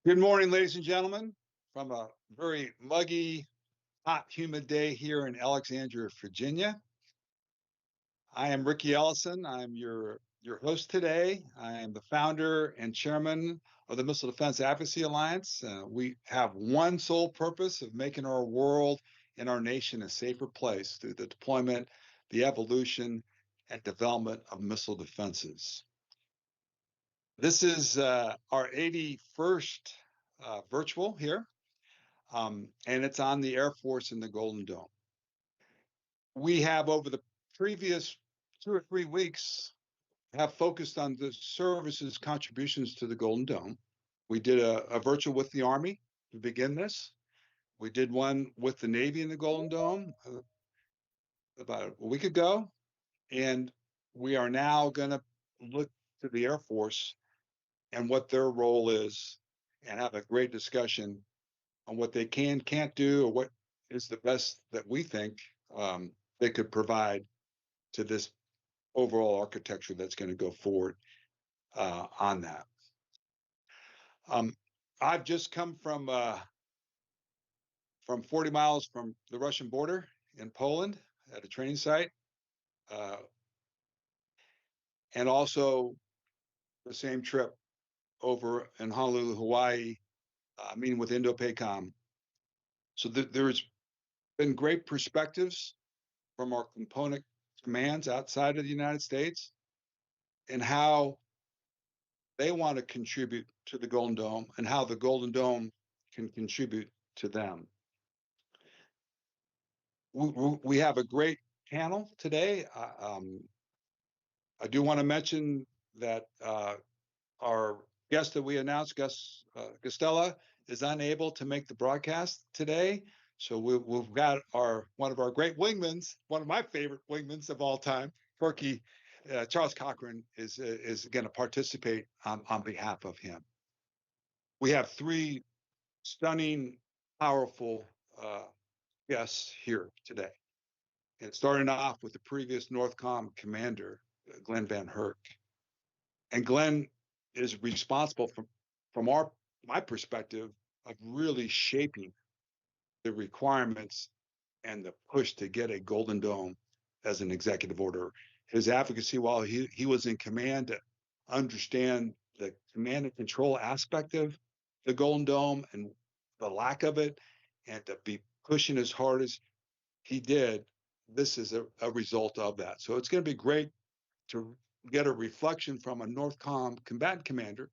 Good morning, ladies and gentlemen, from a very muggy, hot, humid day here in Alexandria, Virginia. I am Riki Ellison. I'm your host today. I am the founder and chairman of the Missile Defense Advocacy Alliance. We have one sole purpose of making our world and our nation a safer place through the deployment, the evolution, and development of missile defenses. This is our 81st virtual here, and it's on the Air Force in the Golden Dome. We have, over the previous 2 or 3 weeks, have focused on the service's contributions to the Golden Dome. We did a virtual with the Army to begin this. We did one with the Navy in the Golden Dome about a week ago, and we are now going to look to the Air Force and what their role is and have a great discussion on what they can't do, or what is the best that we think they could provide to this overall architecture that's going to go forward on that. I've just come from 40 miles from the Russian border in Poland at a training site, and also the same trip over in Honolulu, Hawaii, meeting with Indo-PACOM. So there's been great perspectives from our component commands outside of the United States and how they want to contribute to the Golden Dome and how the Golden Dome can contribute to them. We have a great panel today. I do want to mention that our guest that we announced, Guastella, is unable to make the broadcast today. So we've got one of our great wingmans, one of my favorite wingmans of all time, Riki, Charles Cochran, is going to participate on behalf of him. We have 3 stunning, powerful guests here today. And starting off with the previous Northcom commander, Glen VanHerck. And Glen is responsible from my perspective of really shaping the requirements and the push to get a Golden Dome as an executive order. His advocacy while he was in command to understand the command and control aspect of the Golden Dome and the lack of it, and to be pushing as hard as he did, this is a result of that. So it's going to be great to get a reflection from a Northcom combatant commander.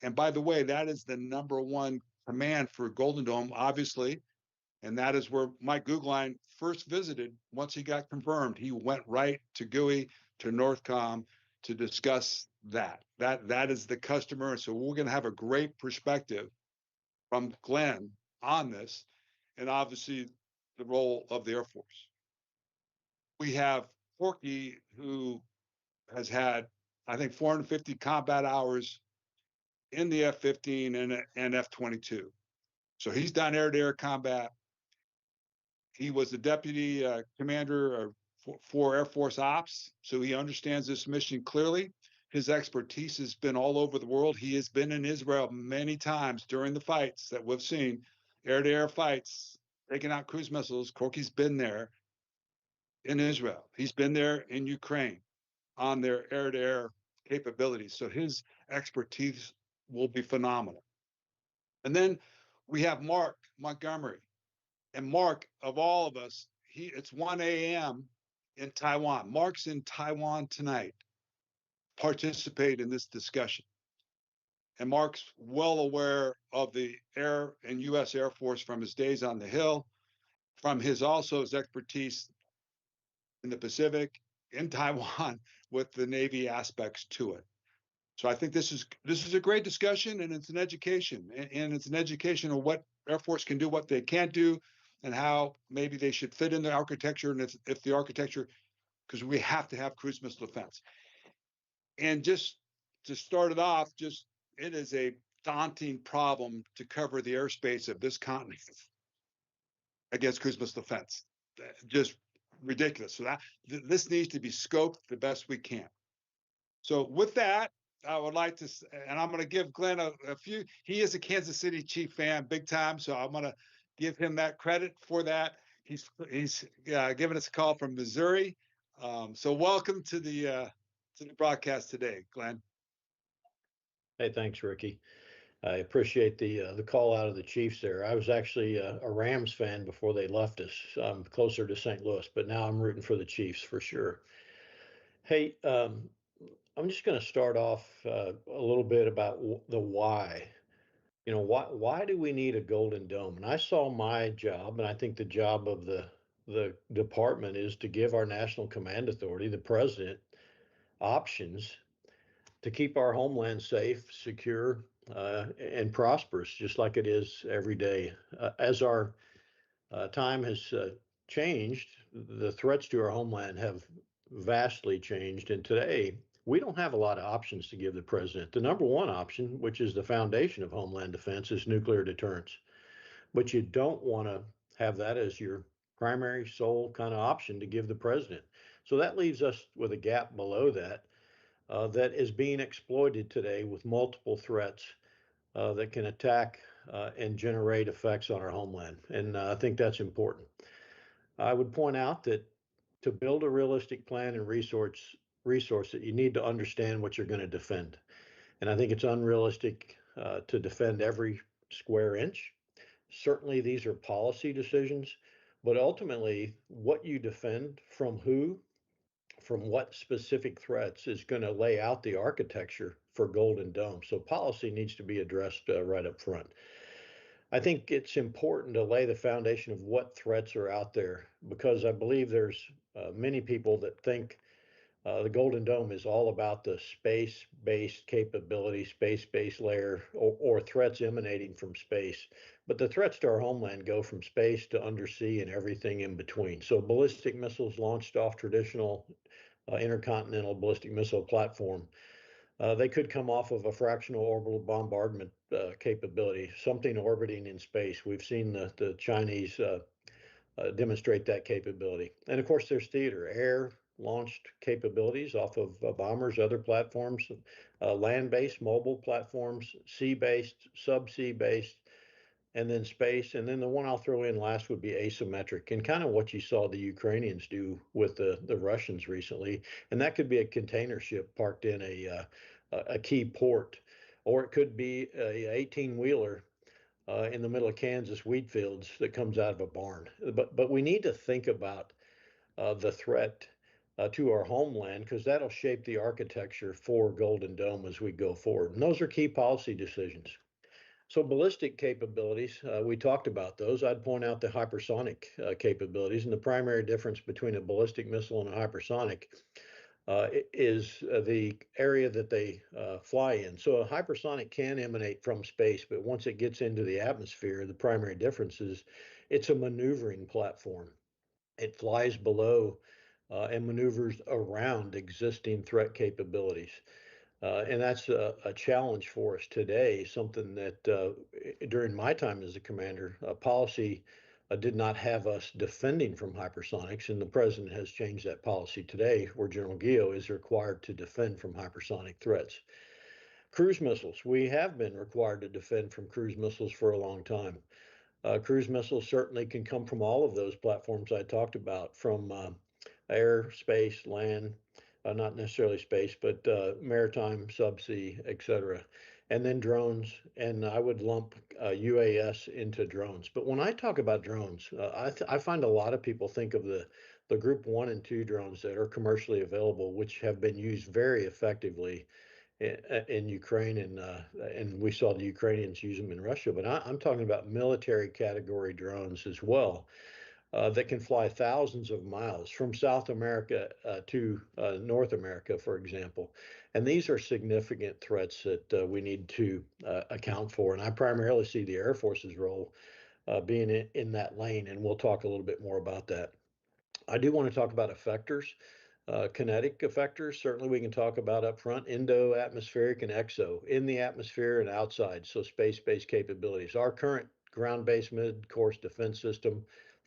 And by the way, that is the #1 command for Golden Dome, obviously. And that is where Mike Gugline first visited. Once he got confirmed, he went right to GUI, to Northcom, to discuss that. That is the customer. So we're going to have a great perspective from Glen on this, and obviously the role of the Air Force. We have Porky, who has had, I think, 450 combat hours in the F-15 and F-22. So he's done air-to-air combat. He was the deputy commander for Air Force Ops, so he understands this mission clearly. His expertise has been all over the world. He has been in Israel many times during the fights that we've seen, air-to-air fights, taking out cruise missiles. Corky's been there in Israel. He's been there in Ukraine on their air-to-air capabilities. So his expertise will be phenomenal. And then we have Mark Montgomery. And Mark, of all of us, it's 1 a.m. in Taiwan. Mark's in Taiwan tonight, participate in this discussion. And Mark's well aware of the Air and U.S. Air Force from his days on the Hill, from his expertise in the Pacific, in Taiwan, with the Navy aspects to it. So I think this is a great discussion, and it's an education, and it's an education of what Air Force can do, what they can't do, and how maybe they should fit in the architecture, and if the architecture, because we have to have cruise missile defense. And just to start it off, it is a daunting problem to cover the airspace of this continent against cruise missile defense. Just ridiculous. So this needs to be scoped the best we can. So with that, I would like to, and I'm going to give Glenn a few. He is a Kansas City Chief fan, big time, so I'm going to give him that credit for that. He's giving us a call from Missouri. So welcome to the broadcast today, Glenn. Hey, thanks, Riki. I appreciate the call out of the Chiefs there. I was actually a Rams fan before they left us. I'm closer to St. Louis, but now I'm rooting for the Chiefs for sure. Hey, I'm just going to start off a little bit about the why. You know, why do we need a Golden Dome? And I saw my job, and I think the job of the department is to give our National Command Authority, the president, options to keep our homeland safe, secure, and prosperous, just like it is every day. As our time has changed, the threats to our homeland have vastly changed. And today, we don't have a lot of options to give the president. The number one option, which is the foundation of homeland defense, is nuclear deterrence. But you don't want to have that as your primary sole kind of option to give the president. So that leaves us with a gap below that that is being exploited today with multiple threats that can attack and generate effects on our homeland. And I think that's important. I would point out that to build a realistic plan and resource that you need to understand what you're going to defend. And I think it's unrealistic to defend every square inch. Certainly, these are policy decisions, but ultimately, what you defend from who, from what specific threats is going to lay out the architecture for Golden Dome. So policy needs to be addressed right up front. I think it's important to lay the foundation of what threats are out there because I believe there's many people that think the Golden Dome is all about the space-based capability, space-based layer, or threats emanating from space. But the threats to our homeland go from space to undersea and everything in between. So ballistic missiles launched off traditional intercontinental ballistic missile platform. They could come off of a fractional orbital bombardment capability, something orbiting in space. We've seen the Chinese demonstrate that capability. And of course, there's theater, air launched capabilities off of bombers, other platforms, land-based mobile platforms, sea-based, subsea-based, and then space. And then the one I'll throw in last would be asymmetric, and kind of what you saw the Ukrainians do with the Russians recently. And that could be a container ship parked in a key port, or it could be a 18-wheeler in the middle of Kansas wheat fields that comes out of a barn. But we need to think about the threat to our homeland because that'll shape the architecture for Golden Dome as we go forward. And those are key policy decisions. So ballistic capabilities, we talked about those. I'd point out the hypersonic capabilities, and the primary difference between a ballistic missile and a hypersonic is the area that they fly in. So a hypersonic can emanate from space, but once it gets into the atmosphere, the primary difference is it's a maneuvering platform. It flies below and maneuvers around existing threat capabilities. And that's a challenge for us today, something that during my time as a commander, policy did not have us defending from hypersonics, and the president has changed that policy today, where General Gio is required to defend from hypersonic threats. Cruise missiles, we have been required to defend from cruise missiles for a long time. Cruise missiles certainly can come from all of those platforms I talked about, from air, space, land, not necessarily space, but maritime, subsea, etc. And then drones, and I would lump UAS into drones. But when I talk about drones, I find a lot of people think of the Group 1 and 2 drones that are commercially available, which have been used very effectively in Ukraine, and we saw the Ukrainians use them in Russia. But I'm talking about military category drones as well. That can fly thousands of miles from South America to North America, for example. And these are significant threats that we need to account for. And I primarily see the Air Force's role being in that lane, and we'll talk a little bit more about that. I do want to talk about effectors, kinetic effectors. Certainly we can talk about up front, endo-atmospheric and exo, in the atmosphere and outside, so space-based capabilities. Our current ground-based mid-course defense system,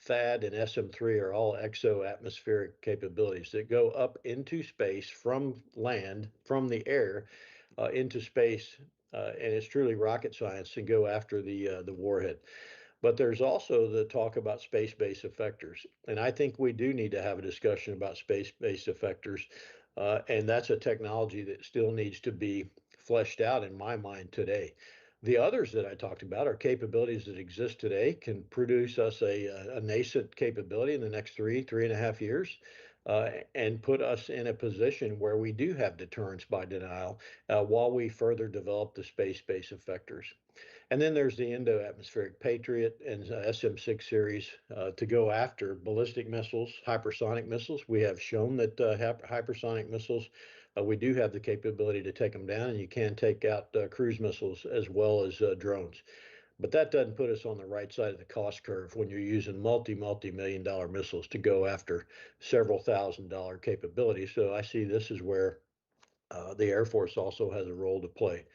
THAAD and SM-3 are all exo-atmospheric capabilities that go up into space from land, from the air, into space, and it's truly rocket science, and go after the warhead. But there's also the talk about space-based effectors, and I think we do need to have a discussion about space-based effectors, and that's a technology that still needs to be fleshed out in my mind today. The others that I talked about are capabilities that exist today, can produce us a nascent capability in the next 3.5 years, and put us in a position where we do have deterrence by denial while we further develop the space-based effectors. And then there's the Indo-atmospheric Patriot and SM-6 series to go after ballistic missiles, hypersonic missiles. We have shown that hypersonic missiles, we do have the capability to take them down, and you can take out cruise missiles as well as drones. But that doesn't put us on the right side of the cost curve when you're using multi-million-dollar missiles to go after several $1,000 capabilities. So I see this is where the Air Force also has a role to play.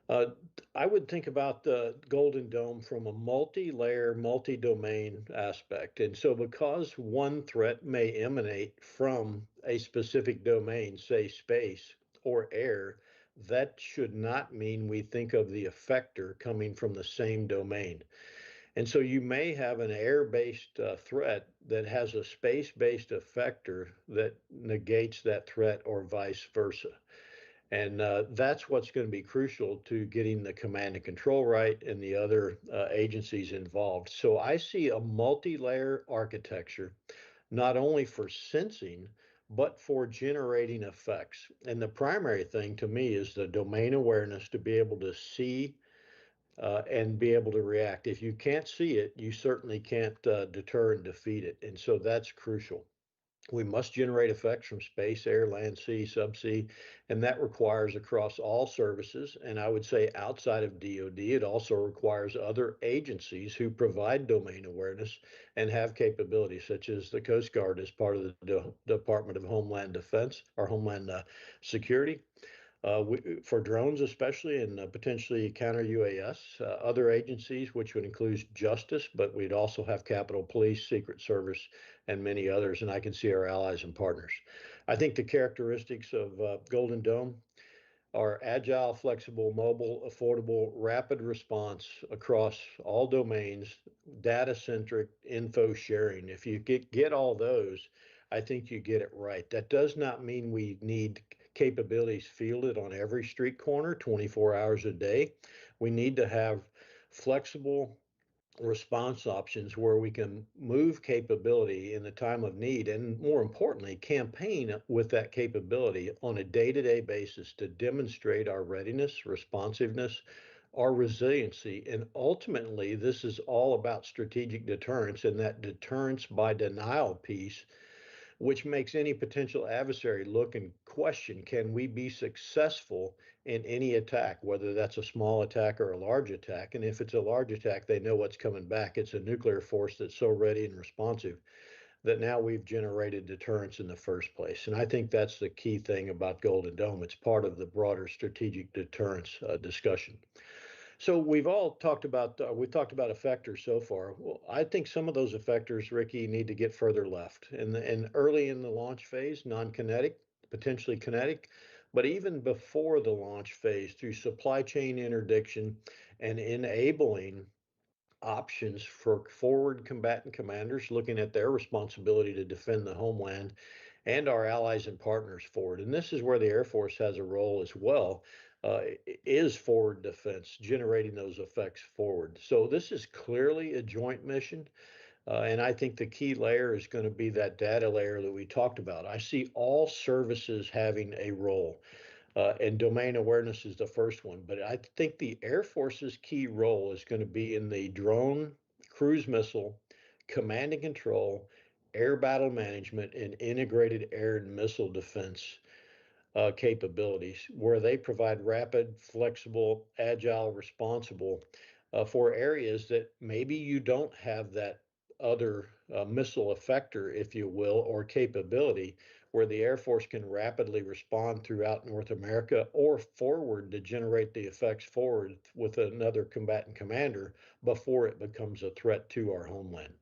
I would think about the Golden Dome from a multi-layer, multi-domain aspect. And so because one threat may emanate from a specific domain, say space or air, that should not mean we think of the effector coming from the same domain. And so you may have an air-based threat that has a space-based effector that negates that threat, or vice versa. And that's what's going to be crucial to getting the command and control right and the other agencies involved. So I see a multi-layer architecture, not only for sensing, but for generating effects. And the primary thing to me is the domain awareness to be able to see and be able to react. If you can't see it, you certainly can't deter and defeat it. And so that's crucial. We must generate effects from space, air, land, sea, subsea, and that requires across all services. And I would say outside of DoD, it also requires other agencies who provide domain awareness and have capabilities, such as the Coast Guard as part of the Department of Homeland Defense or Homeland Security. For drones especially, and potentially counter UAS, other agencies, which would include justice, but we'd also have Capitol Police, Secret Service, and many others, and I can see our allies and partners. I think the characteristics of Golden Dome are agile, flexible, mobile, affordable, rapid response across all domains, data-centric, info sharing. If you get all those, I think you get it right. That does not mean we need capabilities fielded on every street corner 24 hours a day. We need to have flexible response options where we can move capability in the time of need, and more importantly, campaign with that capability on a day-to-day basis to demonstrate our readiness, responsiveness, our resiliency. And ultimately, this is all about strategic deterrence, and that deterrence by denial piece, which makes any potential adversary look and question, can we be successful in any attack, whether that's a small attack or a large attack? And if it's a large attack, they know what's coming back. It's a nuclear force that's so ready and responsive that now we've generated deterrence in the first place. And I think that's the key thing about Golden Dome. It's part of the broader strategic deterrence discussion. So we've all talked about effectors so far. Well, I think some of those effectors, Riki, need to get further left. And early in the launch phase, non-kinetic, potentially kinetic, but even before the launch phase, through supply chain interdiction and enabling options for forward combatant commanders looking at their responsibility to defend the homeland and our allies and partners forward. And this is where the Air Force has a role as well, is forward defense, generating those effects forward. So this is clearly a joint mission. And I think the key layer is going to be that data layer that we talked about. I see all services having a role. And domain awareness is the first one. But I think the Air Force's key role is going to be in the drone, cruise missile, command and control, air battle management, and integrated air and missile defense capabilities, where they provide rapid, flexible, agile, responsible for areas that maybe you don't have that other missile effector, if you will, or capability, where the Air Force can rapidly respond throughout North America or forward to generate the effects forward with another combatant commander before it becomes a threat to our homeland.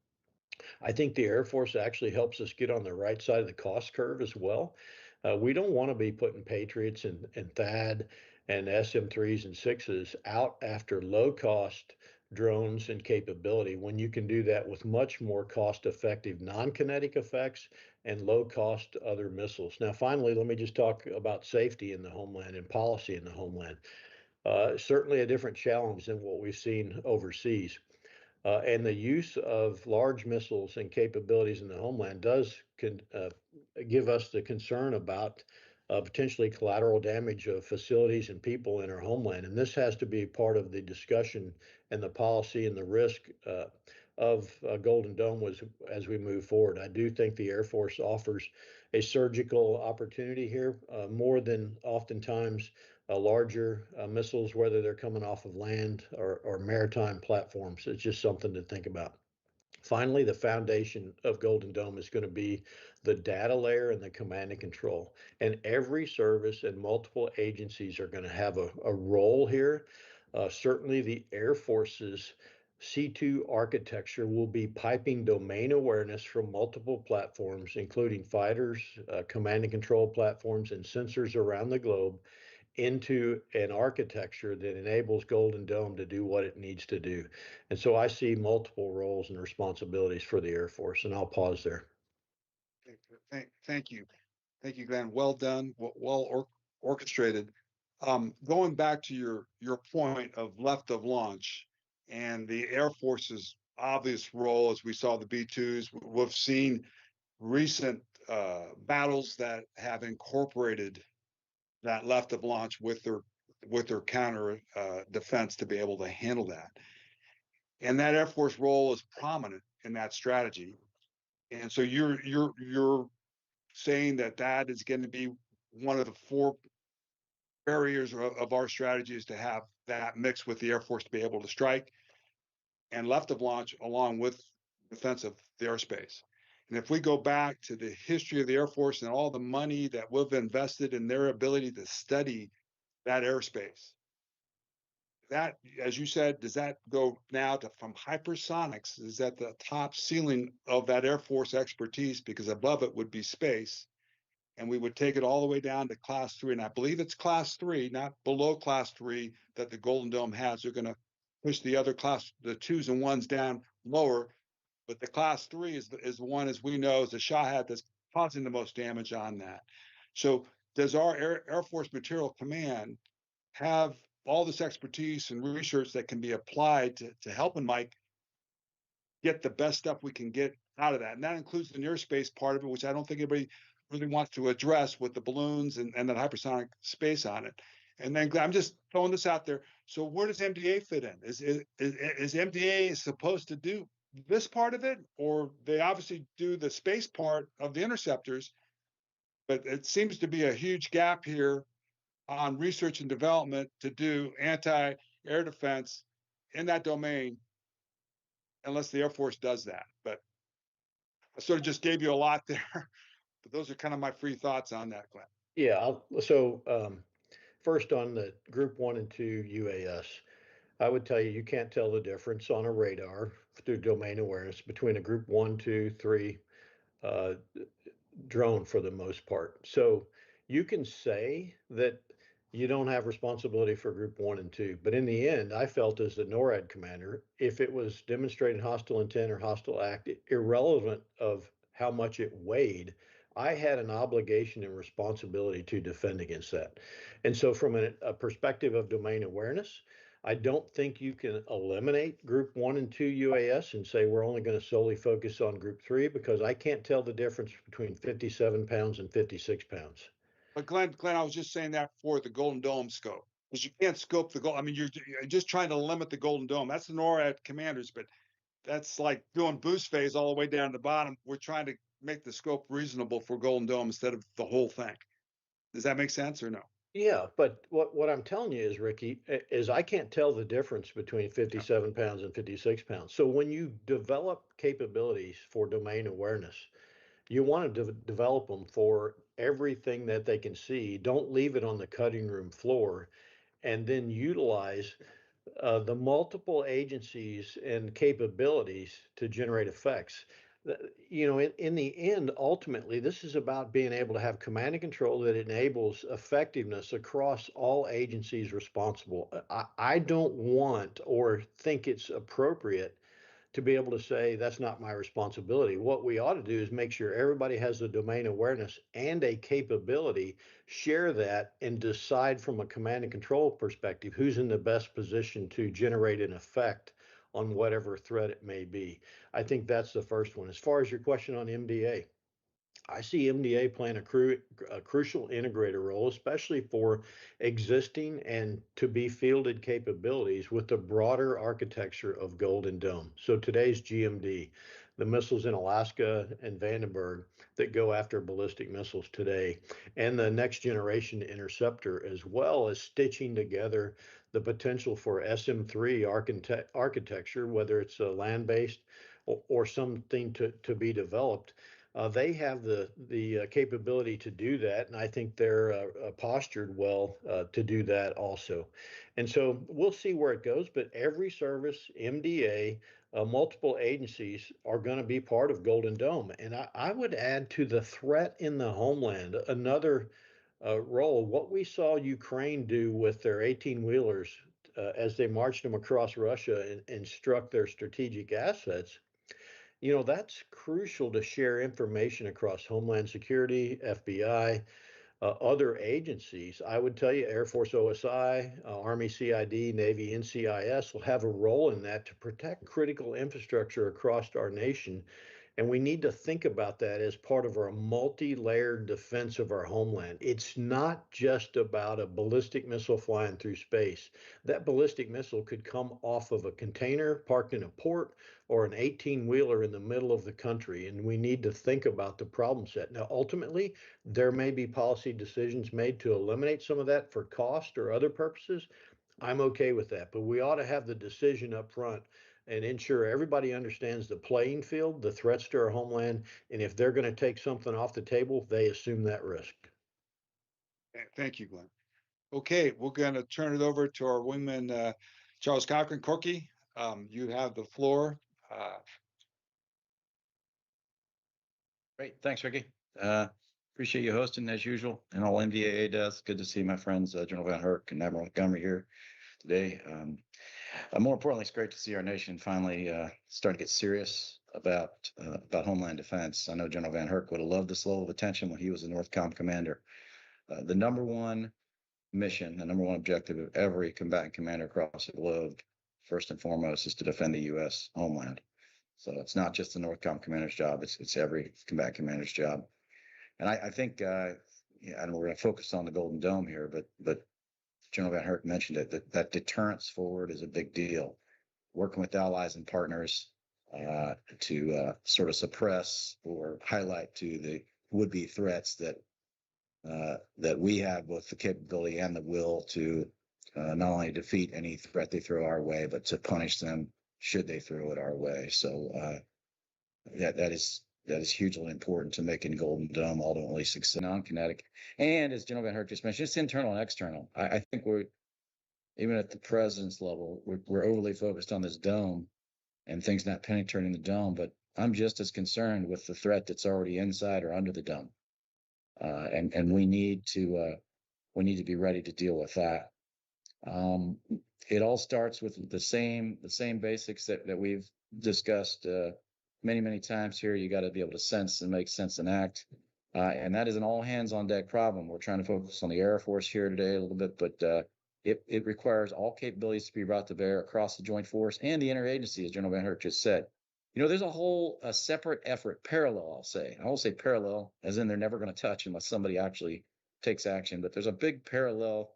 I think the Air Force actually helps us get on the right side of the cost curve as well. We don't want to be putting Patriots and THAAD and SM3s and 6s out after low-cost drones and capability when you can do that with much more cost-effective non-kinetic effects and low-cost other missiles. Now, finally, let me just talk about safety in the homeland and policy in the homeland. Certainly a different challenge than what we've seen overseas. And the use of large missiles and capabilities in the homeland does give us the concern about potentially collateral damage of facilities and people in our homeland. And this has to be part of the discussion and the policy and the risk of Golden Dome as we move forward. I do think the Air Force offers a surgical opportunity here more than oftentimes larger missiles, whether they're coming off of land or maritime platforms. It's just something to think about. Finally, the foundation of Golden Dome is going to be the data layer and the command and control. And every service and multiple agencies are going to have a role here. Certainly, the Air Force's C2 architecture will be piping domain awareness from multiple platforms, including fighters, command and control platforms, and sensors around the globe, into an architecture that enables Golden Dome to do what it needs to do. And so I see multiple roles and responsibilities for the Air Force, and I'll pause there. Thank you. Thank you, Glenn. Well done, well orchestrated. Going back to your point of left of launch and the Air Force's obvious role, as we saw the B-2s, we've seen recent battles that have incorporated that left of launch with their counter defense to be able to handle that. And that Air Force role is prominent in that strategy. And so you're saying that is going to be one of the 4 barriers of our strategy, is to have that mix with the Air Force to be able to strike and left of launch along with defense of the airspace. And if we go back to the history of the Air Force and all the money that we've invested in their ability to study that airspace, that, as you said, does that go now to from hypersonics? Is that the top ceiling of that Air Force expertise? Because above it would be space, and we would take it all the way down to class 3. And I believe it's class 3, not below class 3, that the Golden Dome has. They're going to push the other class, the 2s and 1s, down lower. But the class 3 is the one, as we know, is the Shahed that's causing the most damage on that. So does our Air Force Material Command have all this expertise and research that can be applied to helping Mike get the best stuff we can get out of that? And that includes the near space part of it, which I don't think anybody really wants to address, with the balloons and that hypersonic space on it. And then I'm just throwing this out there. So where does MDA fit in? Is MDA supposed to do this part of it, or they obviously do the space part of the interceptors, but it seems to be a huge gap here on research and development to do anti-air defense in that domain, unless the Air Force does that. But I sort of just gave you a lot there, but those are kind of my free thoughts on that, Glenn. Yeah, first on the Group 1 and 2 UAS, I would tell you can't tell the difference on a radar through domain awareness between a Group 1, 2, 3 drone for the most part. So you can say that you don't have responsibility for Group 1 and 2, but in the end, I felt as the NORAD commander, if it was demonstrating hostile intent or hostile act, irrelevant of how much it weighed, I had an obligation and responsibility to defend against that. And so from a perspective of domain awareness, I don't think you can eliminate Group 1 and 2 UAS and say we're only going to solely focus on Group 3, because I can't tell the difference between 57 pounds and 56 pounds. But Glenn, I was just saying that for the Golden Dome scope, because you can't scope the goal. I mean, you're just trying to limit the Golden Dome. That's the NORAD commanders, but that's like doing boost phase all the way down to the bottom. We're trying to make the scope reasonable for Golden Dome instead of the whole thing. Does that make sense or no? Yeah, but what I'm telling you is, Riki, is I can't tell the difference between 57 pounds and 56 pounds. So when you develop capabilities for domain awareness, you want to develop them for everything that they can see. Don't leave it on the cutting room floor, and then utilize the multiple agencies and capabilities to generate effects. In the end, ultimately, this is about being able to have command and control that enables effectiveness across all agencies responsible. I don't want or think it's appropriate to be able to say that's not my responsibility. What we ought to do is make sure everybody has the domain awareness and a capability, share that, and decide from a command and control perspective who's in the best position to generate an effect on whatever threat it may be. I think that's the first one. As far as your question on MDA, I see MDA playing a crucial integrator role, especially for existing and to be fielded capabilities with the broader architecture of Golden Dome. So today's GMD, the missiles in Alaska and Vandenberg that go after ballistic missiles today, and the next generation interceptor, as well as stitching together the potential for SM-3 architecture, whether it's a land-based or something to be developed. They have the capability to do that, and I think they're postured well to do that also. And so we'll see where it goes, but every service, MDA, multiple agencies are going to be part of Golden Dome. And I would add to the threat in the homeland another role. What we saw Ukraine do with their 18-wheelers as they marched them across Russia and struck their strategic assets. That's crucial to share information across Homeland Security, FBI, other agencies. I would tell you Air Force OSI, Army CID, Navy NCIS will have a role in that to protect critical infrastructure across our nation. And we need to think about that as part of our multi-layered defense of our homeland. It's not just about a ballistic missile flying through space. That ballistic missile could come off of a container parked in a port or an 18-wheeler in the middle of the country. And we need to think about the problem set. Now, ultimately, there may be policy decisions made to eliminate some of that for cost or other purposes. I'm okay with that, but we ought to have the decision up front and ensure everybody understands the playing field, the threats to our homeland, and if they're going to take something off the table, they assume that risk. Thank you, Glenn. Okay, we're going to turn it over to our wingman, Charles Cochran. Corky, you have the floor. Great, thanks, Riki. Appreciate you hosting as usual, and all MDAA does. Good to see my friends, General VanHerck and Admiral Montgomery here today. More importantly, it's great to see our nation finally starting to get serious about homeland defense. I know General VanHerck would have loved this level of attention when he was the NORTHCOM commander. The number one mission, the number one objective of every combatant commander across the globe, first and foremost, is to defend the U.S. homeland. So it's not just the NORTHCOM commander's job; it's every combatant commander's job. And I think, I know we're going to focus on the Golden Dome here, but General VanHerck mentioned it, that deterrence forward is a big deal. Working with allies and partners to sort of suppress or highlight to the would-be threats that we have both the capability and the will to not only defeat any threat they throw our way, but to punish them should they throw it our way. So that is hugely important to making Golden Dome ultimately success. Non-kinetic, and as General VanHerck just mentioned, it's internal and external. I think we're, even at the president's level, we're overly focused on this dome and things not penetrating the dome. But I'm just as concerned with the threat that's already inside or under the dome, and we need to be ready to deal with that. It all starts with the same basics that we've discussed many times here. You got to be able to sense and make sense and act. And that is an all hands on deck problem. We're trying to focus on the Air Force here today a little bit, but it requires all capabilities to be brought to bear across the Joint Force and the interagency, as General VanHerck just said. There's a whole separate effort, parallel, I'll say. I won't say parallel, as in they're never going to touch unless somebody actually takes action, but there's a big parallel,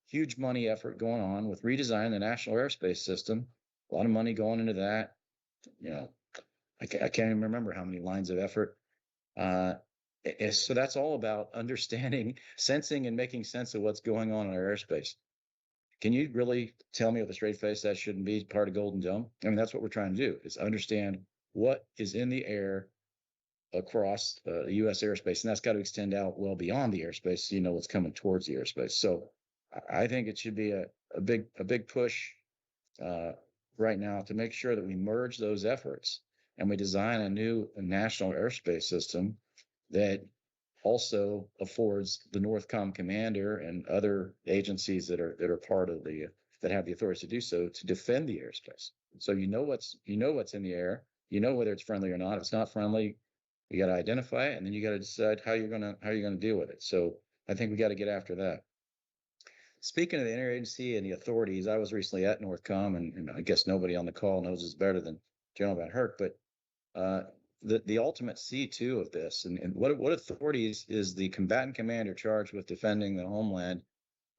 huge money effort going on with redesigning the national airspace system. A lot of money going into that. I can't even remember how many lines of effort. So that's all about understanding, sensing, and making sense of what's going on in our airspace. Can you really tell me with a straight face that shouldn't be part of Golden Dome? I mean, that's what we're trying to do, is understand what is in the air across the U.S. airspace, and that's got to extend out well beyond the airspace, so you know what's coming towards the airspace. So I think it should be a big push right now to make sure that we merge those efforts and we design a new national airspace system that also affords the NORTHCOM commander and other agencies that are part of that have the authority to do so to defend the airspace. So you know what's in the air, you know whether it's friendly or not. If it's not friendly, you got to identify it, and then you got to decide how you're gonna deal with it. So I think we got to get after that. Speaking of the interagency and the authorities, I was recently at NORTHCOM, and I guess nobody on the call knows this better than General VanHerck, but the ultimate C2 of this, and what authorities is the combatant commander charged with defending the homeland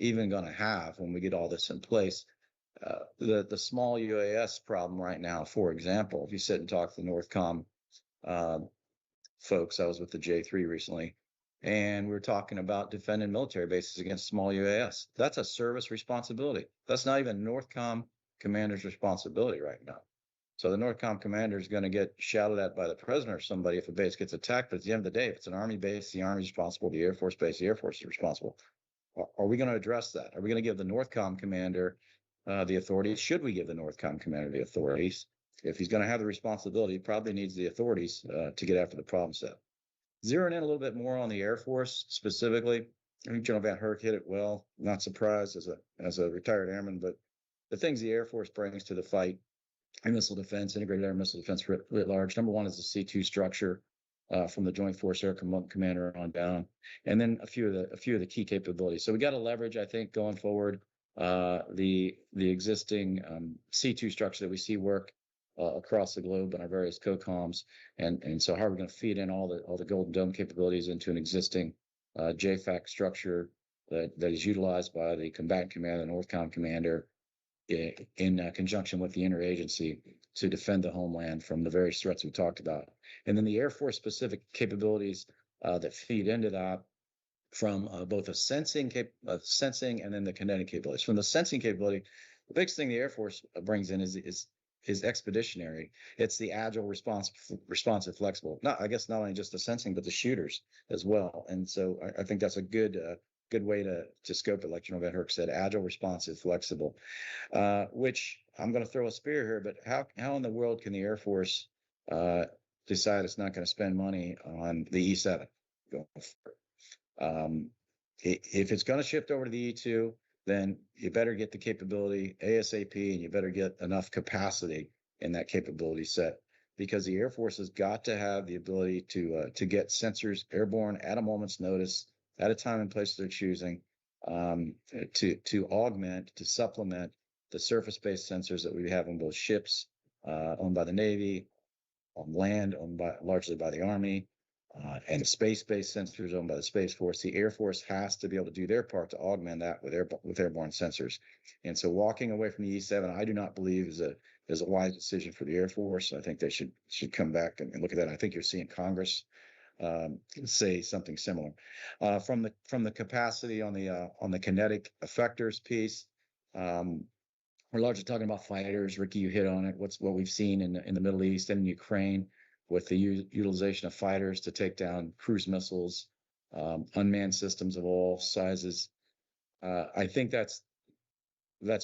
even going to have when we get all this in place? The small UAS problem right now, for example, if you sit and talk to the NORTHCOM folks, I was with the J3 recently, and we were talking about defending military bases against small UAS. That's a service responsibility. That's not even NORTHCOM commander's responsibility right now. So the NORTHCOM commander is going to get shouted at by the president or somebody if a base gets attacked. But at the end of the day, if it's an Army base, the Army is responsible. The Air Force base, the Air Force is responsible. Are we going to address that? Are we going to give the NORTHCOM commander the authorities? Should we give the NORTHCOM commander the authorities? If he's going to have the responsibility, he probably needs the authorities to get after the problem set. Zeroing in a little bit more on the Air Force specifically, I think General VanHerck hit it well. Not surprised as a retired airman, but the things the Air Force brings to the fight in missile defense, integrated air missile defense writ large. Number one is the C2 structure from the Joint Force Air Commander on down, and then a few of the key capabilities. So we got to leverage, I think, going forward, the existing C2 structure that we see work across the globe in our various COCOMs, and so how are we going to feed in all the Golden Dome capabilities into an existing JFAC structure that is utilized by the combatant commander, the NORTHCOM commander, in conjunction with the interagency to defend the homeland from the various threats we talked about. And then the Air Force specific capabilities that feed into that from both a sensing and then the kinetic capabilities. From the sensing capability, the biggest thing the Air Force brings in is expeditionary. It's the agile, responsive, flexible. Not only just the sensing, but the shooters as well. And so I think that's a good way to scope it, like General VanHerck said: agile, responsive, flexible. Which I'm going to throw a spear here, but how in the world can the Air Force decide it's not going to spend money on the E7 going forward? If it's going to shift over to the E2, then you better get the capability ASAP, and you better get enough capacity in that capability set, because the Air Force has got to have the ability to get sensors airborne at a moment's notice, at a time and place they're choosing, to augment, to supplement the surface-based sensors that we have on both ships owned by the Navy, on land owned largely by the Army, and space-based sensors owned by the Space Force. The Air Force has to be able to do their part to augment that with airborne sensors. And so walking away from the E7, I do not believe is a wise decision for the Air Force. I think they should come back and look at that. I think you're seeing Congress say something similar. From the capacity on the kinetic effectors piece, we're largely talking about fighters. Riki, you hit on it. What we've seen in the Middle East and in Ukraine, with the utilization of fighters to take down cruise missiles, unmanned systems of all sizes. I think that's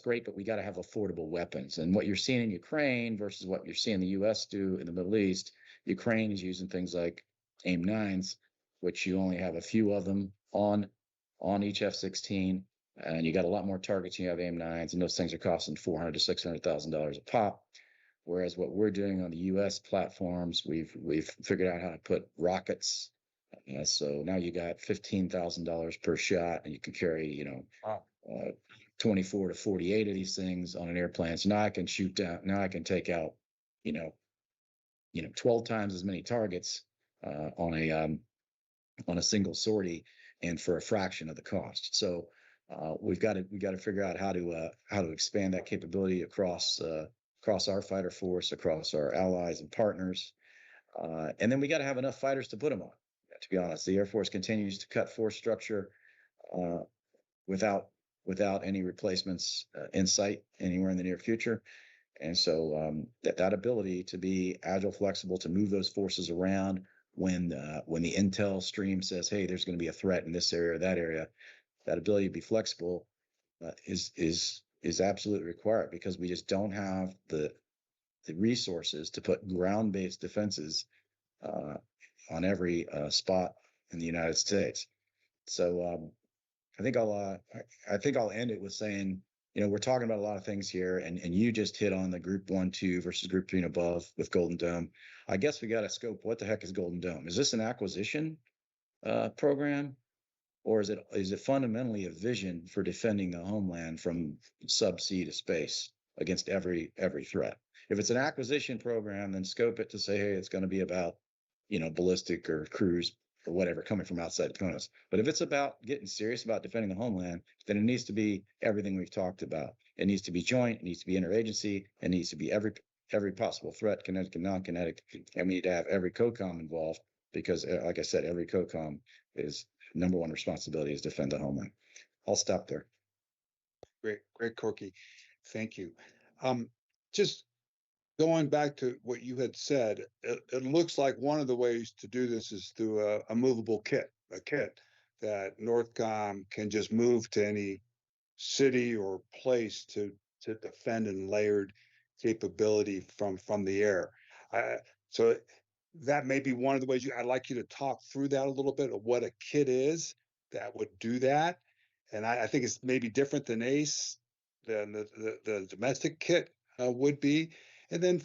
great, but we got to have affordable weapons. And what you're seeing in Ukraine versus what you're seeing the U.S. do in the Middle East, Ukraine is using things like AIM-9s, which you only have a few of them on each F-16, and you got a lot more targets. You have AIM-9s, and those things are costing $400,000 to $600,000 a pop. Whereas what we're doing on the U.S. platforms, we've figured out how to put rockets. So now you got $15,000 per shot, and you can carry 24 to 48 of these things on an airplane. So now I can shoot down. Now I can take out 12 times as many targets on a single sortie, and for a fraction of the cost. So we've got to figure out how to expand that capability across our fighter force, across our allies and partners, and then we got to have enough fighters to put them on. To be honest, the Air Force continues to cut force structure without any replacements in sight anywhere in the near future. And so that ability to be agile, flexible, to move those forces around when the intel stream says, hey, there's going to be a threat in this area or that area, that ability to be flexible is absolutely required, because we just don't have the the resources to put ground-based defenses on every spot in the United States. So I think I'll end it with saying, we're talking about a lot of things here, and you just hit on the group 1, 2 versus group 3 and above with Golden Dome. I guess we got to scope what the heck is Golden Dome? Is this an acquisition program, or is it fundamentally a vision for defending the homeland from subsea to space against every threat? If it's an acquisition program, then scope it to say, hey, it's going to be about, ballistic or cruise or whatever coming from outside opponents. But if it's about getting serious about defending the homeland, then it needs to be everything we've talked about. It needs to be joint. It needs to be interagency. It needs to be every possible threat, kinetic and non-kinetic. And we need to have every COCOM involved because, like I said, every COCOM is number one responsibility is defend the homeland. I'll stop there. Great, Corky. Thank you. Just going back to what you had said, it looks like one of the ways to do this is through a movable kit, a kit that NORTHCOM can just move to any city or place to defend and layered capability from the air. So that may be one of the ways I'd like you to talk through that a little bit of what a kit is that would do that. And I think it's maybe different than ACE, than the domestic kit would be. And then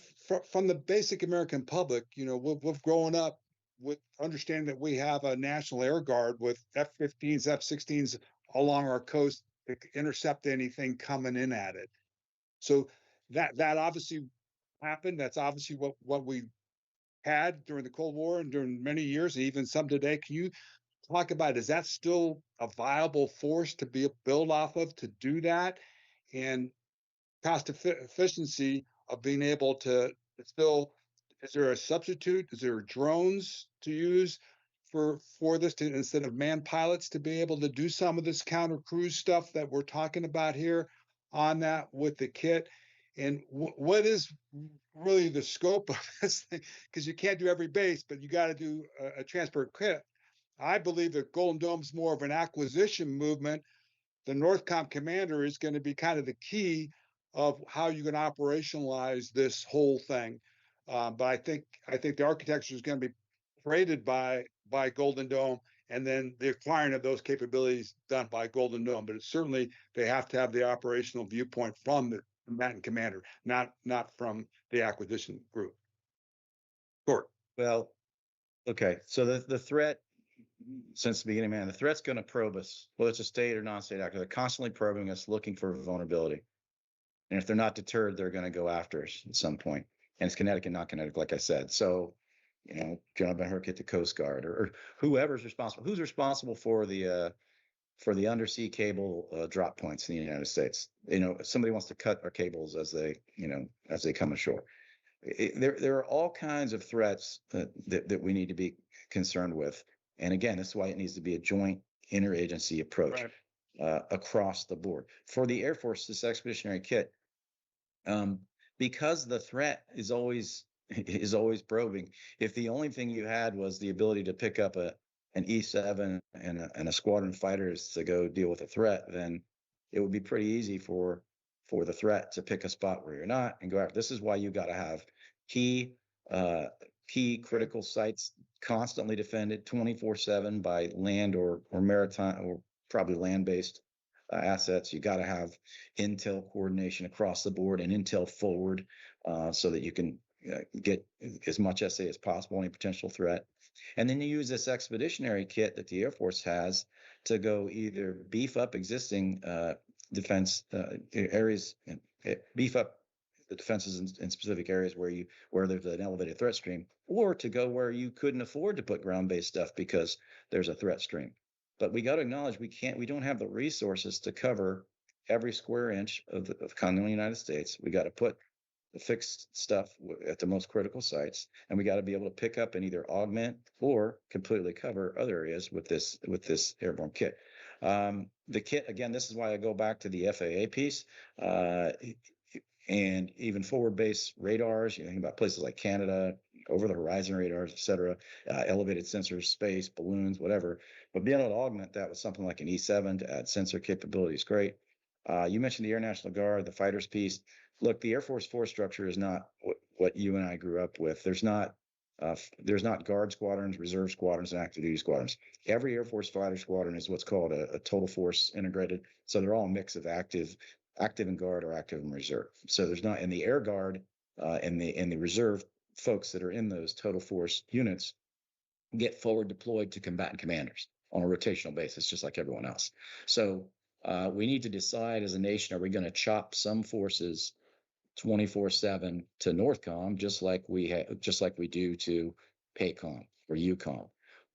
from the basic American public, we've grown up with understanding that we have a National Air Guard with F-15s, F-16s along our coast to intercept anything coming in at it. So that obviously happened. That's obviously what we had during the Cold War and during many years, and even some today. Can you talk about, is that still a viable force to be built off of to do that? And cost efficiency of being able to still, is there a substitute? Is there drones to use for this instead of manned pilots to be able to do some of this counter cruise stuff that we're talking about here on that with the kit? And what is really the scope of this thing? Because you can't do every base, but you got to do a transport kit. I believe that Golden Dome's more of an acquisition movement. The NORTHCOM commander is going to be kind of the key of how you can operationalize this whole thing. But I think the architecture is going to be created by Golden Dome, and then the acquiring of those capabilities done by Golden Dome. But it's certainly they have to have the operational viewpoint from the combatant commander, not from the acquisition group. Court. Well, okay. So the threat, since the beginning, man, the threat's going to probe us, whether it's a state or non-state actor. They're constantly probing us, looking for vulnerability. And if they're not deterred, they're going to go after us at some point. And it's kinetic and non-kinetic, like I said. So, General VanHerck hit the Coast Guard or whoever's responsible. Who's responsible for the undersea cable drop points in the United States? If somebody wants to cut our cables as they come ashore. There are all kinds of threats that we need to be concerned with. And again, that's why it needs to be a joint interagency approach across the board. For the Air Force, this expeditionary kit, because the threat is always probing. If the only thing you had was the ability to pick up an E-7 and a squadron of fighters to go deal with a threat, then it would be pretty easy for the threat to pick a spot where you're not and go after. This is why you got to have key critical sites constantly defended 24/7 by land or maritime or probably land-based assets. You got to have intel coordination across the board and intel forward so that you can get as much SA as possible, any potential threat. And then you use this expeditionary kit that the Air Force has to go either beef up existing defense areas, beef up the defenses in specific areas where there's an elevated threat stream, or to go where you couldn't afford to put ground-based stuff because there's a threat stream. But we got to acknowledge we don't have the resources to cover every square inch of the continental United States. We got to put the fixed stuff at the most critical sites, and we got to be able to pick up and either augment or completely cover other areas with this airborne kit. The kit, again, this is why I go back to the FAA piece, and even forward-based radars. You think about places like Canada, over-the-horizon radars, et cetera, elevated sensors, space, balloons, whatever. But being able to augment that with something like an E-7 to add sensor capability is great. You mentioned the Air National Guard, the fighters piece. look, the Air Force force structure is not what you and I grew up with. There's not guard squadrons, reserve squadrons, and active duty squadrons. Every Air Force fighter squadron is what's called a total force integrated. So they're all a mix of active and guard, or active and reserve. So there's not in the Air Guard and the reserve folks that are in those total force units get forward deployed to combatant commanders on a rotational basis, just like everyone else. So we need to decide as a nation: are we going to chop some forces 24/7 to NORTHCOM, just like we do to PACOM or EUCOM,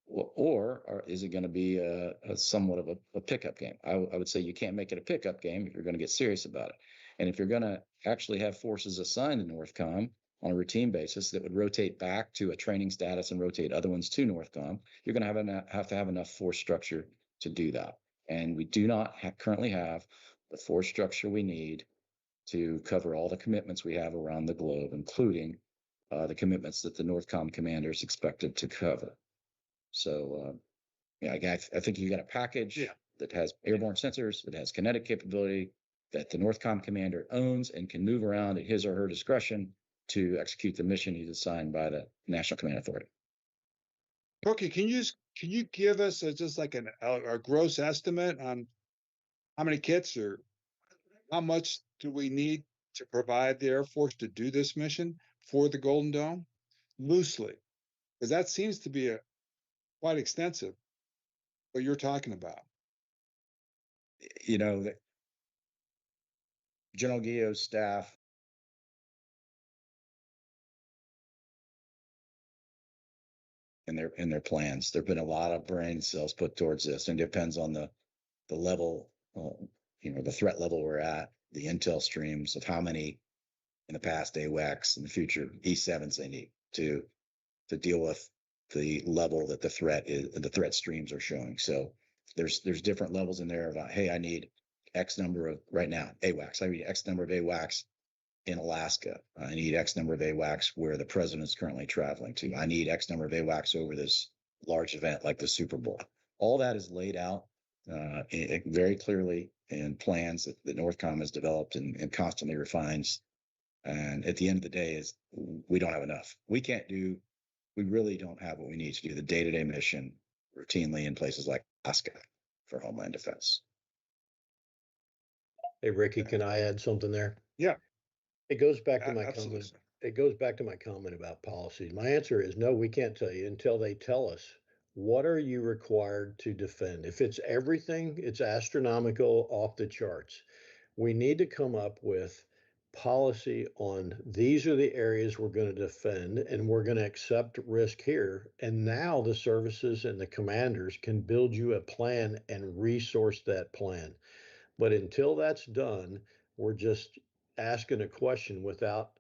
or is it going to be a somewhat of a pickup game? I would say you can't make it a pickup game if you're going to get serious about it. And if you're going to actually have forces assigned to NORTHCOM on a routine basis that would rotate back to a training status and rotate other ones to NORTHCOM, you're going to have to have enough force structure to do that. And we do not currently have the force structure we need to cover all the commitments we have around the globe, including the commitments that the NORTHCOM commander is expected to cover. So, I think you got a package that has airborne sensors, that has kinetic capability, that the NORTHCOM commander owns and can move around at his or her discretion to execute the mission he's assigned by the National Command Authority. Okay, can you give us just like a gross estimate on how many kits or how much do we need to provide the Air Force to do this mission for the Golden Dome? Loosely, because that seems to be quite extensive, what you're talking about. The General Guillot's staff in their plans. There've been a lot of brain cells put towards this, and it depends on the level, the threat level we're at, the intel streams of how many in the past AWACS, in the future E7s they need to deal with the level that the threat streams are showing. So there's different levels in there about, hey, I need X number of, right now, AWACS. I need X number of AWACS in Alaska. I need X number of AWACS where the president is currently traveling to. I need X number of AWACS over this large event like the Super Bowl. All that is laid out very clearly in plans that NORTHCOM has developed and constantly refines. And at the end of the day, is we don't have enough. We really don't have what we need to do the day-to-day mission routinely in places like Alaska for Homeland Defense. Hey, Riki, can I add something there? Yeah. It goes back to my Absolutely. comment. It goes back to my comment about policies. My answer is no, we can't tell you until they tell us, what are you required to defend? If it's everything, it's astronomical, off the charts. We need to come up with policy on these are the areas we're going to defend, and we're going to accept risk here. And now the services and the commanders can build you a plan and resource that plan. But until that's done, we're just asking a question without